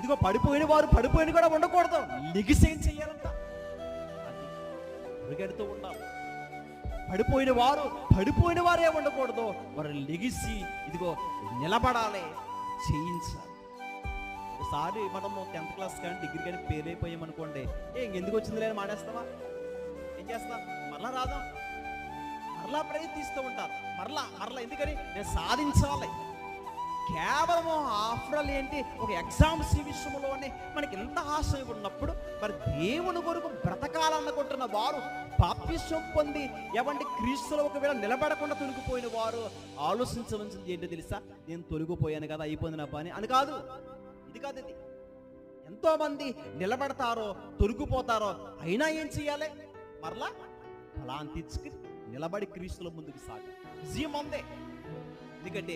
ఇదిగో పడిపోయిన వారు పడిపోయిన కూడా ఉండకూడదు, లెగిసి ఏం చెయ్యాలంట, అది పరిగెడుతూ ఉండాలి. పడిపోయిన వారే ఉండకూడదు, వారు లెగిసి ఇదిగో నిలబడాలి, చేయించాలి. ఒకసారి మనము 10th క్లాస్ కానీ డిగ్రీ కానీ ఫెయిల్ అయిపోయామనుకోండి, ఎందుకు వచ్చింది లేని మానేస్తావా? ఏం చేస్తా? మరలా రాదా? మరలా ప్రయత్నిస్తూ ఉంటారు, మరలా ఎందుకని? నేను సాధించాలి. కేవలము ఆఫ్టర్ ఆల్ ఏంటి, ఒక ఎగ్జామ్స్ విషయంలోనే మనకి ఎంత ఆశ ఉన్నప్పుడు మరి దేవుని కొరకు బ్రతకాలనుకుంటున్న వారు బాప్తిస్మం పొంది ఏమంటే క్రీస్తులో ఒకవేళ నిలబడకుండా తొలగిపోయిన వారు ఆలోచించవలసింది ఏంటో తెలుసా? నేను తొలగిపోయాను కదా, అయిపోయింది నా పని అని కాదు. ఇది కాదు, ఇది ఎంతో మంది నిలబడతారో తొలగిపోతారో, అయినా ఏం చేయాలి? మరలా ఫలాన్ని తెచ్చుకుని నిలబడి క్రీస్తుల ముందుకు సాగాలి. విజయం అందే. ఎందుకంటే